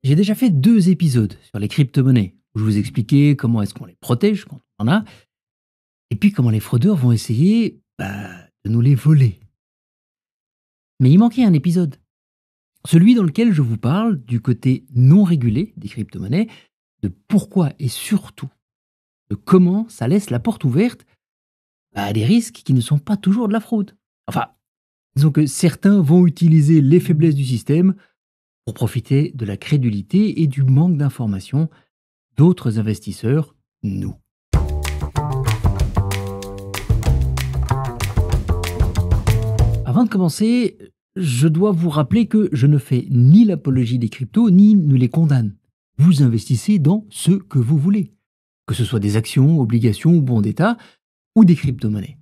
J'ai déjà fait 2 épisodes sur les crypto-monnaies, où je vous expliquais comment est-ce qu'on les protège quand on en a, et puis comment les fraudeurs vont essayer de nous les voler. Mais il manquait un épisode, celui dans lequel je vous parle du côté non régulé des crypto-monnaies, de pourquoi et surtout de comment ça laisse la porte ouverte à des risques qui ne sont pas toujours de la fraude. Enfin, disons que certains vont utiliser les faiblesses du système pour profiter de la crédulité et du manque d'information d'autres investisseurs, nous. Avant de commencer, je dois vous rappeler que je ne fais ni l'apologie des cryptos, ni ne les condamne. Vous investissez dans ce que vous voulez, que ce soit des actions, obligations ou bons d'État, ou des crypto-monnaies.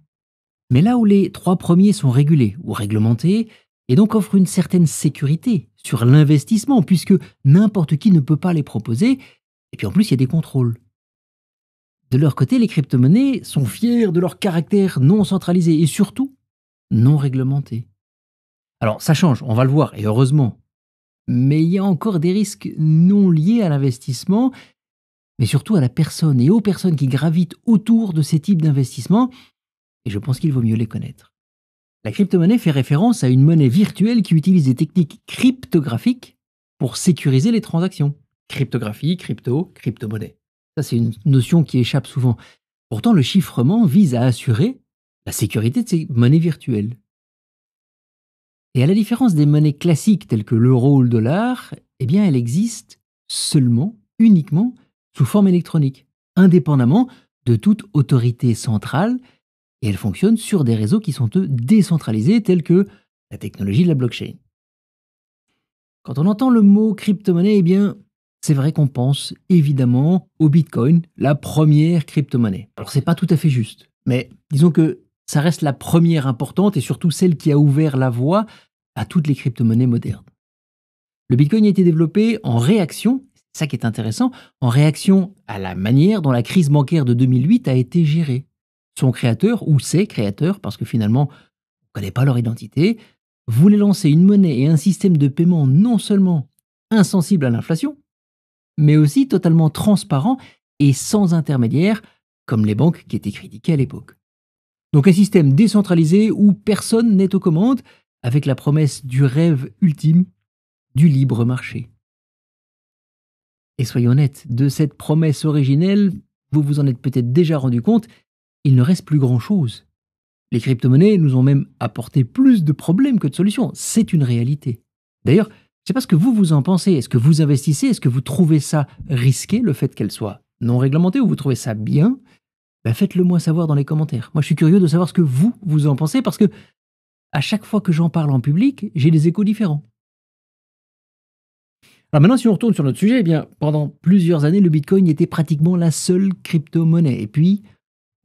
Mais là où les 3 premiers sont régulés ou réglementés, et donc offrent une certaine sécurité sur l'investissement, puisque n'importe qui ne peut pas les proposer, et puis en plus il y a des contrôles. De leur côté, les crypto-monnaies sont fiers de leur caractère non centralisé et surtout non réglementé. Alors ça change, on va le voir, et heureusement. Mais il y a encore des risques non liés à l'investissement, mais surtout à la personne et aux personnes qui gravitent autour de ces types d'investissements, et je pense qu'il vaut mieux les connaître. La crypto-monnaie fait référence à une monnaie virtuelle qui utilise des techniques cryptographiques pour sécuriser les transactions. Cryptographie, crypto-monnaie. Ça, c'est une notion qui échappe souvent. Pourtant, le chiffrement vise à assurer la sécurité de ces monnaies virtuelles. Et à la différence des monnaies classiques telles que l'euro ou le dollar, eh bien, elle existe uniquement, sous forme électronique, indépendamment de toute autorité centrale, et elle fonctionne sur des réseaux qui sont eux décentralisés, tels que la technologie de la blockchain. Quand on entend le mot crypto-monnaie, eh bien, c'est vrai qu'on pense évidemment au Bitcoin, la première crypto-monnaie. Alors c'est pas tout à fait juste, mais disons que ça reste la première importante et surtout celle qui a ouvert la voie à toutes les crypto-monnaies modernes. Le Bitcoin a été développé en réaction, c'est ça qui est intéressant, en réaction à la manière dont la crise bancaire de 2008 a été gérée. Son créateur, ou ses créateurs, parce que finalement on ne connaît pas leur identité, voulait lancer une monnaie et un système de paiement non seulement insensible à l'inflation, mais aussi totalement transparent et sans intermédiaire, comme les banques qui étaient critiquées à l'époque. Donc un système décentralisé où personne n'est aux commandes, avec la promesse du rêve ultime du libre marché. Et soyons honnêtes, de cette promesse originelle, vous vous en êtes peut-être déjà rendu compte, il ne reste plus grand-chose. Les crypto-monnaies nous ont même apporté plus de problèmes que de solutions. C'est une réalité. D'ailleurs, je ne sais pas ce que vous en pensez. Est-ce que vous investissez? Est-ce que vous trouvez ça risqué, le fait qu'elle soit non réglementée, ou vous trouvez ça bien? Faites-le moi savoir dans les commentaires. Moi, je suis curieux de savoir ce que vous en pensez, parce que à chaque fois que j'en parle en public, j'ai des échos différents. Alors maintenant, si on retourne sur notre sujet, eh bien, pendant plusieurs années, le Bitcoin était pratiquement la seule crypto-monnaie. Et puis,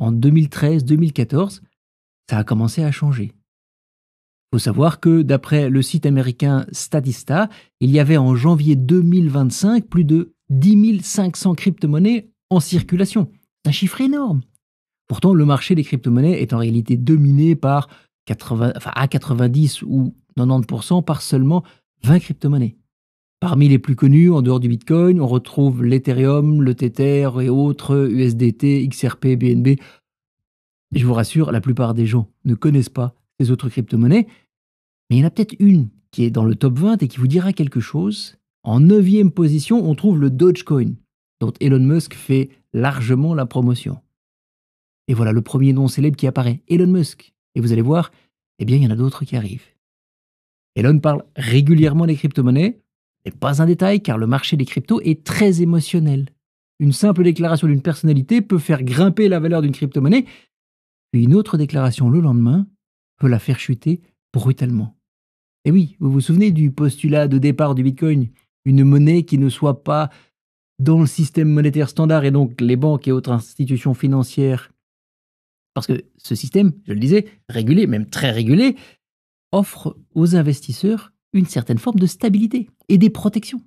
en 2013-2014, ça a commencé à changer. Il faut savoir que, d'après le site américain Statista, il y avait en janvier 2025 plus de 10 500 crypto-monnaies en circulation. C'est un chiffre énorme. Pourtant, le marché des crypto-monnaies est en réalité dominé par 90 ou 90% par seulement 20 crypto-monnaies. Parmi les plus connus, en dehors du Bitcoin, on retrouve l'Ethereum, le Tether et autres, USDT, XRP, BNB. Je vous rassure, la plupart des gens ne connaissent pas ces autres crypto-monnaies, mais il y en a peut-être une qui est dans le top 20 et qui vous dira quelque chose. En 9e position, on trouve le Dogecoin, dont Elon Musk fait largement la promotion. Et voilà le premier nom célèbre qui apparaît, Elon Musk. Et vous allez voir, eh bien, il y en a d'autres qui arrivent. Elon parle régulièrement des crypto-monnaies, mais pas un détail, car le marché des cryptos est très émotionnel. Une simple déclaration d'une personnalité peut faire grimper la valeur d'une crypto-monnaie, puis une autre déclaration le lendemain peut la faire chuter brutalement. Et oui, vous vous souvenez du postulat de départ du Bitcoin, une monnaie qui ne soit pas dans le système monétaire standard et donc les banques et autres institutions financières. Parce que ce système, je le disais, régulé, même très régulé, offre aux investisseurs une certaine forme de stabilité et des protections.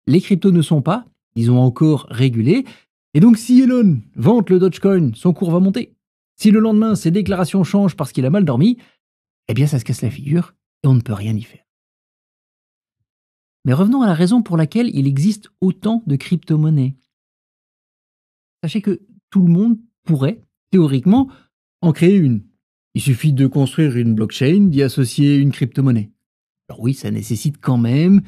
Les cryptos ne sont pas, disons encore, régulés, et donc si Elon vante le Dogecoin, son cours va monter. Si le lendemain, ses déclarations changent parce qu'il a mal dormi, eh bien ça se casse la figure et on ne peut rien y faire. Mais revenons à la raison pour laquelle il existe autant de crypto-monnaies. Sachez que tout le monde pourrait, théoriquement, en créer une. Il suffit de construire une blockchain, d'y associer une crypto-monnaie. Alors oui, ça nécessite quand même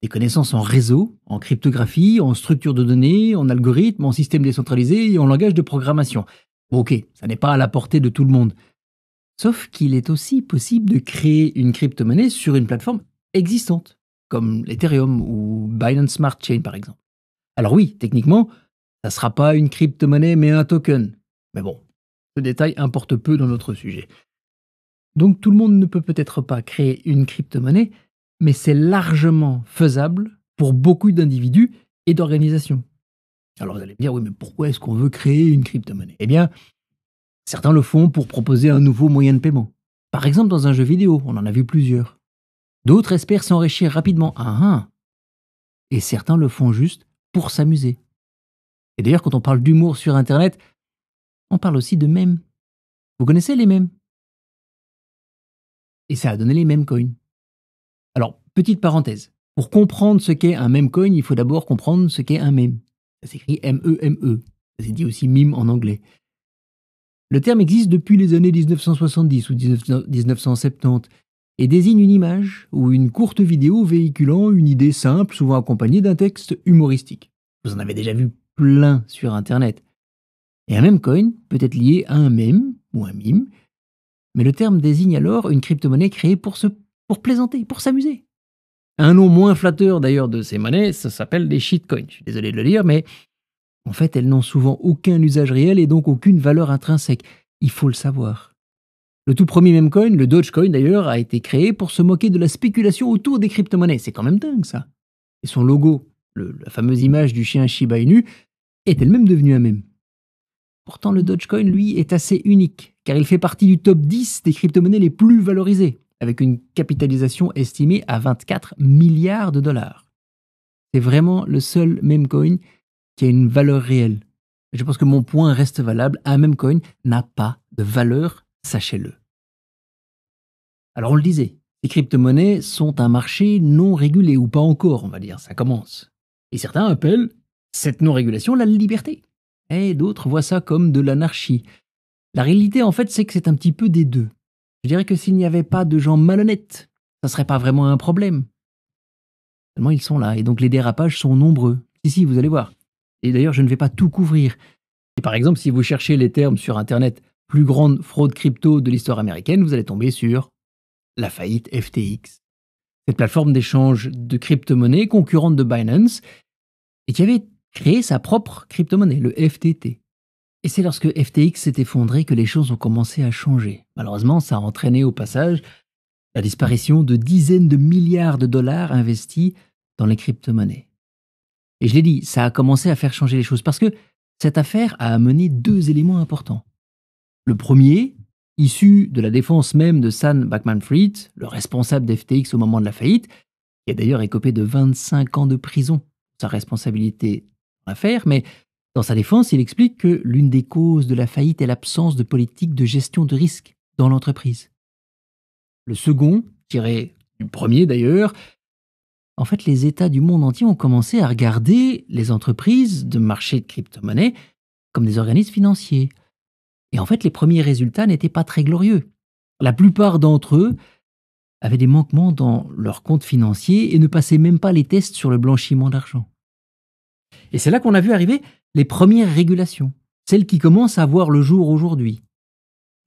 des connaissances en réseau, en cryptographie, en structure de données, en algorithmes, en système décentralisé et en langage de programmation. Bon, ok, ça n'est pas à la portée de tout le monde. Sauf qu'il est aussi possible de créer une crypto-monnaie sur une plateforme existante, comme l'Ethereum ou Binance Smart Chain par exemple. Alors oui, techniquement, ça ne sera pas une crypto-monnaie mais un token. Mais bon, ce détail importe peu dans notre sujet. Donc tout le monde ne peut peut-être pas créer une crypto-monnaie, mais c'est largement faisable pour beaucoup d'individus et d'organisations. Alors vous allez me dire, oui, mais pourquoi est-ce qu'on veut créer une crypto-monnaie? Eh bien, certains le font pour proposer un nouveau moyen de paiement. Par exemple, dans un jeu vidéo, on en a vu plusieurs. D'autres espèrent s'enrichir rapidement. Et certains le font juste pour s'amuser. Et d'ailleurs, quand on parle d'humour sur Internet, on parle aussi de mèmes. Vous connaissez les mèmes? Et ça a donné les meme coins. Alors, petite parenthèse. Pour comprendre ce qu'est un meme coin, il faut d'abord comprendre ce qu'est un meme. Ça s'écrit M-E-M-E. Ça s'est dit aussi meme en anglais. Le terme existe depuis les années 1970 ou 1970 et désigne une image ou une courte vidéo véhiculant une idée simple, souvent accompagnée d'un texte humoristique. Vous en avez déjà vu plein sur Internet. Et un meme coin peut être lié à un mème ou un mime, mais le terme désigne alors une crypto-monnaie créée pour plaisanter, pour s'amuser. Un nom moins flatteur d'ailleurs de ces monnaies, ça s'appelle des shitcoins. Je suis désolé de le dire, mais en fait, elles n'ont souvent aucun usage réel et donc aucune valeur intrinsèque. Il faut le savoir. Le tout premier meme coin, le Dogecoin d'ailleurs, a été créé pour se moquer de la spéculation autour des crypto-monnaies. C'est quand même dingue ça. Et son logo, la fameuse image du chien Shiba Inu, est elle-même devenue un mème. Pourtant, le Dogecoin, lui, est assez unique, car il fait partie du top 10 des crypto-monnaies les plus valorisées, avec une capitalisation estimée à 24 milliards de dollars. C'est vraiment le seul meme coin qui a une valeur réelle. Et je pense que mon point reste valable, un meme coin n'a pas de valeur, sachez-le. Alors on le disait, les crypto-monnaies sont un marché non régulé, ou pas encore, on va dire, ça commence. Et certains appellent cette non-régulation la liberté. Et d'autres voient ça comme de l'anarchie. La réalité, en fait, c'est que c'est un petit peu des deux. Je dirais que s'il n'y avait pas de gens malhonnêtes, ça ne serait pas vraiment un problème. Seulement, ils sont là, et donc les dérapages sont nombreux. Si, vous allez voir. Et d'ailleurs, je ne vais pas tout couvrir. Et par exemple, si vous cherchez les termes sur Internet « plus grande fraude crypto de l'histoire américaine », vous allez tomber sur la faillite FTX. Cette plateforme d'échange de crypto-monnaies concurrente de Binance, et qui avait créé sa propre crypto-monnaie, le FTT. Et c'est lorsque FTX s'est effondré que les choses ont commencé à changer. Malheureusement, ça a entraîné au passage la disparition de dizaines de milliards de dollars investis dans les crypto-monnaies. Et je l'ai dit, ça a commencé à faire changer les choses parce que cette affaire a amené deux éléments importants. Le premier, issu de la défense même de Sam Bankman-Fried, le responsable d'FTX au moment de la faillite, qui a d'ailleurs écopé de 25 ans de prison pour sa responsabilité dans l'affaire, mais dans sa défense, il explique que l'une des causes de la faillite est l'absence de politique de gestion de risque dans l'entreprise. Le second, tiré du premier d'ailleurs, en fait, les États du monde entier ont commencé à regarder les entreprises de marché de crypto-monnaies comme des organismes financiers. Et en fait, les premiers résultats n'étaient pas très glorieux. La plupart d'entre eux avaient des manquements dans leurs comptes financiers et ne passaient même pas les tests sur le blanchiment d'argent. Et c'est là qu'on a vu arriver les premières régulations, celles qui commencent à voir le jour aujourd'hui.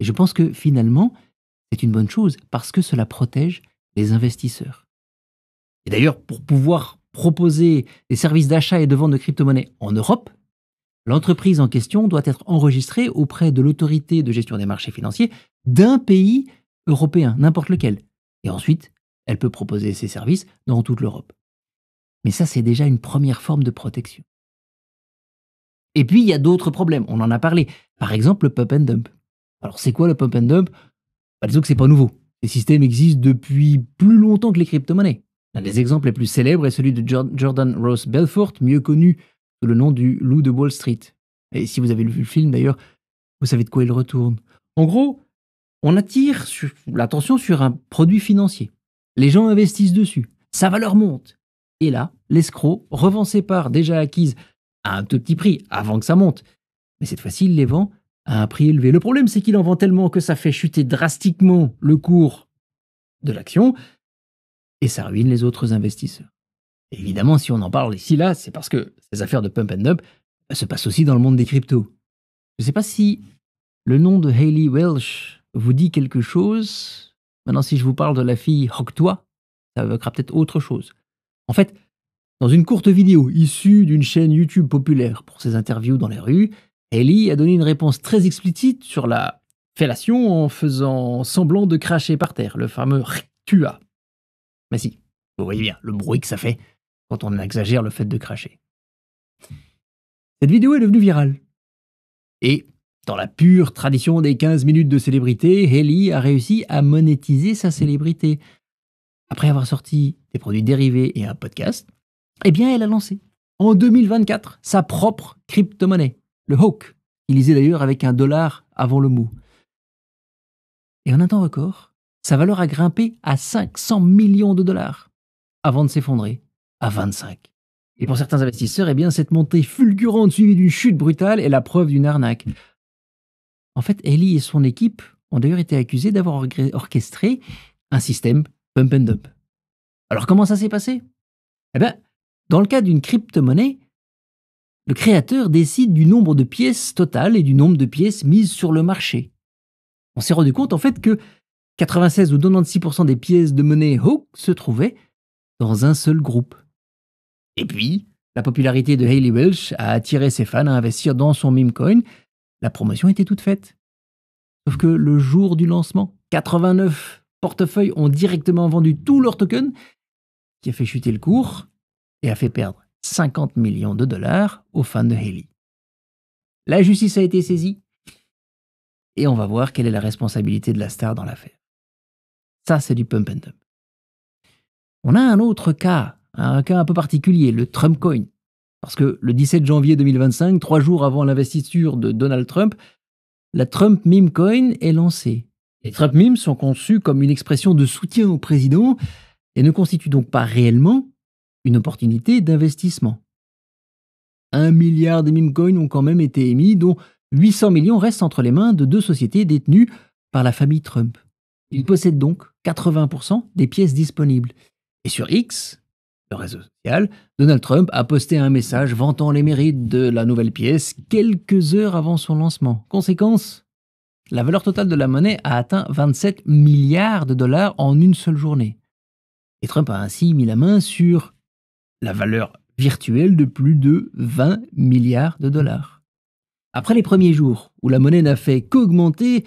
Et je pense que finalement, c'est une bonne chose parce que cela protège les investisseurs. Et d'ailleurs, pour pouvoir proposer des services d'achat et de vente de crypto-monnaies en Europe, l'entreprise en question doit être enregistrée auprès de l'autorité de gestion des marchés financiers d'un pays européen, n'importe lequel. Et ensuite, elle peut proposer ses services dans toute l'Europe. Mais ça, c'est déjà une première forme de protection. Et puis, il y a d'autres problèmes, on en a parlé. Par exemple, le pump and dump. Alors, c'est quoi le pump and dump? Disons que c'est pas nouveau. Ces systèmes existent depuis plus longtemps que les crypto-monnaies. L'un des exemples les plus célèbres est celui de Jordan Ross Belfort, mieux connu sous le nom du loup de Wall Street. Et si vous avez vu le film d'ailleurs, vous savez de quoi il retourne. En gros, on attire l'attention sur un produit financier. Les gens investissent dessus. Sa valeur monte. Et là, l'escroc revend ses parts déjà acquises à un tout petit prix avant que ça monte. Mais cette fois-ci, il les vend à un prix élevé. Le problème, c'est qu'il en vend tellement que ça fait chuter drastiquement le cours de l'action et ça ruine les autres investisseurs. Et évidemment, si on en parle ici, là, c'est parce que ces affaires de pump and dump se passent aussi dans le monde des cryptos. Je ne sais pas si le nom de Hayley Welch vous dit quelque chose. Maintenant, si je vous parle de la fille Hoctois, ça évoquera peut-être autre chose. En fait, dans une courte vidéo issue d'une chaîne YouTube populaire pour ses interviews dans les rues, Hayley a donné une réponse très explicite sur la fellation en faisant semblant de cracher par terre, le fameux rictua. Mais si, vous voyez bien le bruit que ça fait quand on exagère le fait de cracher. Cette vidéo est devenue virale. Et, dans la pure tradition des 15 minutes de célébrité, Hayley a réussi à monétiser sa célébrité. Après avoir sorti des produits dérivés et un podcast, eh bien, elle a lancé, en 2024, sa propre crypto-monnaie, le Hawk, utilisé d'ailleurs avec $1 avant le mot. Et en un temps record, sa valeur a grimpé à 500 millions de dollars, avant de s'effondrer à 25. Et pour certains investisseurs, eh bien, cette montée fulgurante suivie d'une chute brutale est la preuve d'une arnaque. En fait, Hayley et son équipe ont d'ailleurs été accusés d'avoir orchestré un système pump and dump. Alors comment ça s'est passé? Eh bien, dans le cas d'une crypto-monnaie, le créateur décide du nombre de pièces totales et du nombre de pièces mises sur le marché. On s'est rendu compte en fait que 96 ou 96% des pièces de monnaie Hawk se trouvaient dans un seul groupe. Et puis, la popularité de Hayley Welch a attiré ses fans à investir dans son meme coin. La promotion était toute faite. Sauf que le jour du lancement, 89 portefeuilles ont directement vendu tous leurs tokens, qui a fait chuter le cours et a fait perdre 50 millions de dollars aux fans de Hayley. La justice a été saisie et on va voir quelle est la responsabilité de la star dans l'affaire. Ça, c'est du pump and dump. On a un autre cas, un cas un peu particulier, le Trump Coin. Parce que le 17 janvier 2025, 3 jours avant l'investiture de Donald Trump, la Trump Meme Coin est lancée. Les Trump Memes sont conçus comme une expression de soutien au président et ne constituent donc pas réellement une opportunité d'investissement. 1 milliard de meme coins ont quand même été émis, dont 800 millions restent entre les mains de 2 sociétés détenues par la famille Trump. Ils possèdent donc 80% des pièces disponibles. Et sur X, le réseau social, Donald Trump a posté un message vantant les mérites de la nouvelle pièce quelques heures avant son lancement. Conséquence, la valeur totale de la monnaie a atteint 27 milliards de dollars en une seule journée. Et Trump a ainsi mis la main sur la valeur virtuelle de plus de 20 milliards de dollars. Après les premiers jours où la monnaie n'a fait qu'augmenter,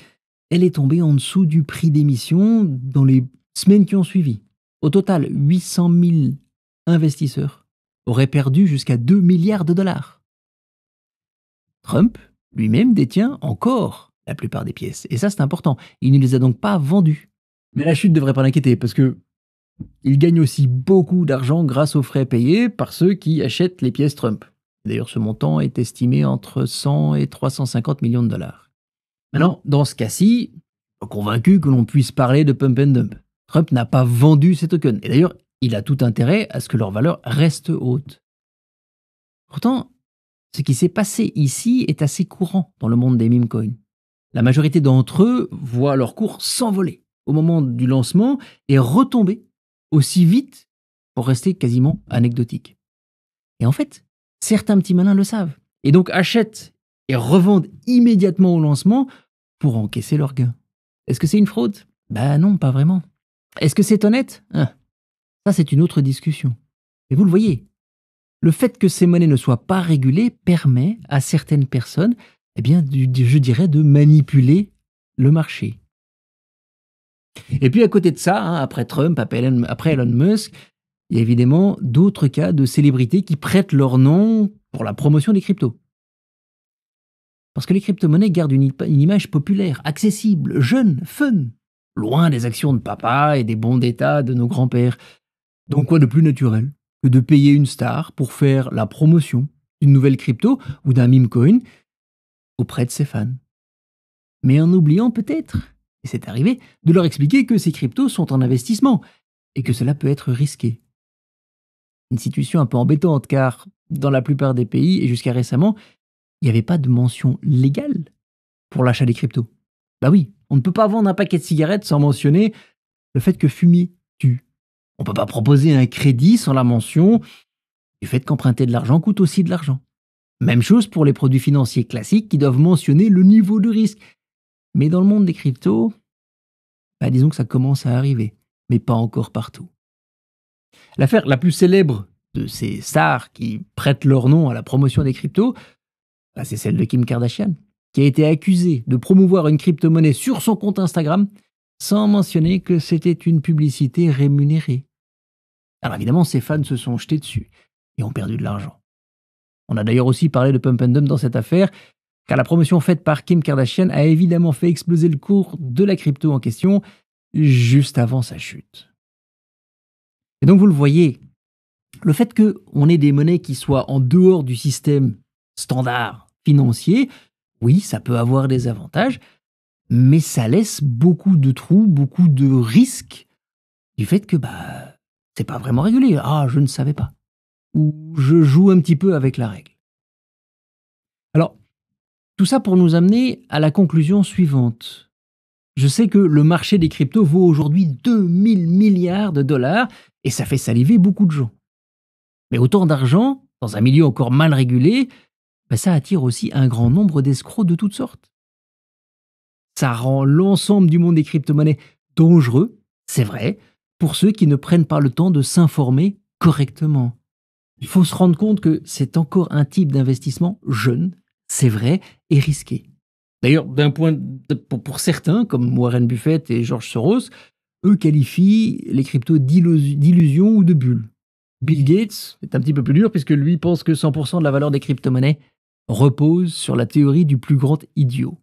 elle est tombée en dessous du prix d'émission dans les semaines qui ont suivi. Au total, 800 000 investisseurs auraient perdu jusqu'à 2 milliards de dollars. Trump lui-même détient encore la plupart des pièces. Et ça, c'est important. Il ne les a donc pas vendues. Mais la chute ne devrait pas l'inquiéter parce que il gagne aussi beaucoup d'argent grâce aux frais payés par ceux qui achètent les pièces Trump. D'ailleurs, ce montant est estimé entre 100 et 350 millions de dollars. Maintenant, dans ce cas-ci, je suis convaincu que l'on puisse parler de pump and dump. Trump n'a pas vendu ses tokens. Et d'ailleurs, il a tout intérêt à ce que leur valeur reste haute. Pourtant, ce qui s'est passé ici est assez courant dans le monde des meme coins. La majorité d'entre eux voient leur cours s'envoler au moment du lancement et retomber aussi vite pour rester quasiment anecdotique. Et en fait, certains petits malins le savent. Et donc achètent et revendent immédiatement au lancement pour encaisser leurs gains. Est-ce que c'est une fraude? Ben non, pas vraiment. Est-ce que c'est honnête? Ça, c'est une autre discussion. Et vous le voyez, le fait que ces monnaies ne soient pas régulées permet à certaines personnes, eh bien, je dirais, de manipuler le marché. Et puis à côté de ça, après Trump, après Elon Musk, il y a évidemment d'autres cas de célébrités qui prêtent leur nom pour la promotion des cryptos. Parce que les crypto-monnaies gardent une image populaire, accessible, jeune, fun, loin des actions de papa et des bons d'état de nos grands-pères. Donc quoi de plus naturel que de payer une star pour faire la promotion d'une nouvelle crypto ou d'un meme coin auprès de ses fans. Mais en oubliant peut-être, et c'est arrivé, de leur expliquer que ces cryptos sont en investissement et que cela peut être risqué. Une situation un peu embêtante car dans la plupart des pays et jusqu'à récemment, il n'y avait pas de mention légale pour l'achat des cryptos. Bah oui, on ne peut pas vendre un paquet de cigarettes sans mentionner le fait que fumer tue. On ne peut pas proposer un crédit sans la mention du fait qu'emprunter de l'argent coûte aussi de l'argent. Même chose pour les produits financiers classiques qui doivent mentionner le niveau de risque. Mais dans le monde des cryptos, disons que ça commence à arriver, mais pas encore partout. L'affaire la plus célèbre de ces stars qui prêtent leur nom à la promotion des cryptos, c'est celle de Kim Kardashian, qui a été accusée de promouvoir une crypto-monnaie sur son compte Instagram sans mentionner que c'était une publicité rémunérée. Alors évidemment, ses fans se sont jetés dessus et ont perdu de l'argent. On a d'ailleurs aussi parlé de pump and dump dans cette affaire, car la promotion faite par Kim Kardashian a évidemment fait exploser le cours de la crypto en question juste avant sa chute. Et donc vous le voyez, le fait qu'on ait des monnaies qui soient en dehors du système standard financier, oui, ça peut avoir des avantages, mais ça laisse beaucoup de trous, beaucoup de risques du fait que c'est pas vraiment régulé. Ah, je ne savais pas. Ou je joue un petit peu avec la règle. Alors, tout ça pour nous amener à la conclusion suivante. Je sais que le marché des cryptos vaut aujourd'hui 2000 milliards de dollars et ça fait saliver beaucoup de gens. Mais autant d'argent, dans un milieu encore mal régulé, ça attire aussi un grand nombre d'escrocs de toutes sortes. Ça rend l'ensemble du monde des crypto-monnaies dangereux, c'est vrai, pour ceux qui ne prennent pas le temps de s'informer correctement. Il faut se rendre compte que c'est encore un type d'investissement jeune, c'est vrai, et risqué. D'ailleurs, pour certains, comme Warren Buffett et George Soros, eux qualifient les cryptos d'illusion ou de bulle. Bill Gates est un petit peu plus dur puisque lui pense que 100% de la valeur des crypto-monnaies repose sur la théorie du plus grand idiot.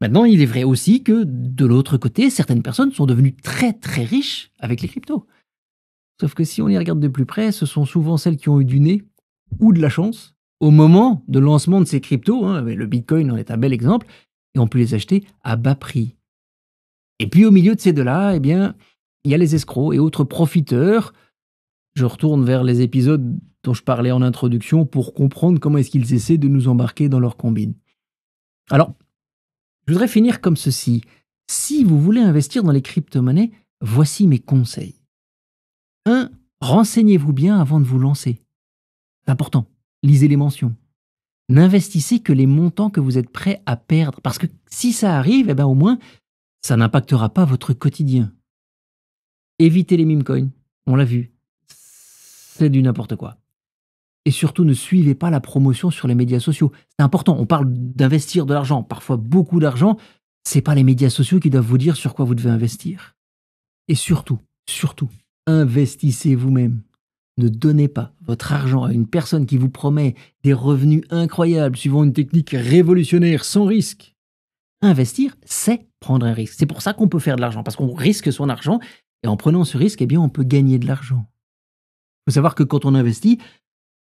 Maintenant, il est vrai aussi que, de l'autre côté, certaines personnes sont devenues très très riches avec les cryptos. Sauf que si on y regarde de plus près, ce sont souvent celles qui ont eu du nez ou de la chance au moment de lancement de ces cryptos, le Bitcoin en est un bel exemple, et on peut les acheter à bas prix. Et puis au milieu de ces deux-là, il y a les escrocs et autres profiteurs. Je retourne vers les épisodes dont je parlais en introduction pour comprendre comment est-ce qu'ils essaient de nous embarquer dans leur combine. Alors, je voudrais finir comme ceci. Si vous voulez investir dans les crypto-monnaies, voici mes conseils. 1. Renseignez-vous bien avant de vous lancer. C'est important. Lisez les mentions. N'investissez que les montants que vous êtes prêt à perdre. Parce que si ça arrive, au moins, ça n'impactera pas votre quotidien. Évitez les meme coins. On l'a vu. C'est du n'importe quoi. Et surtout, ne suivez pas la promotion sur les médias sociaux. C'est important. On parle d'investir de l'argent, parfois beaucoup d'argent. C'est pas les médias sociaux qui doivent vous dire sur quoi vous devez investir. Et surtout, investissez vous-même. Ne donnez pas votre argent à une personne qui vous promet des revenus incroyables suivant une technique révolutionnaire sans risque. Investir, c'est prendre un risque. C'est pour ça qu'on peut faire de l'argent, parce qu'on risque son argent et en prenant ce risque, on peut gagner de l'argent. Il faut savoir que quand on investit,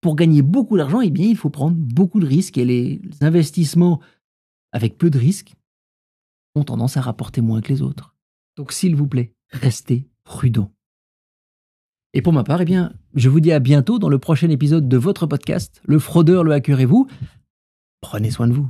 pour gagner beaucoup d'argent, il faut prendre beaucoup de risques et les investissements avec peu de risques ont tendance à rapporter moins que les autres. Donc s'il vous plaît, restez prudent. Et pour ma part, je vous dis à bientôt dans le prochain épisode de votre podcast, Le Fraudeur, le Hacker et vous. Prenez soin de vous.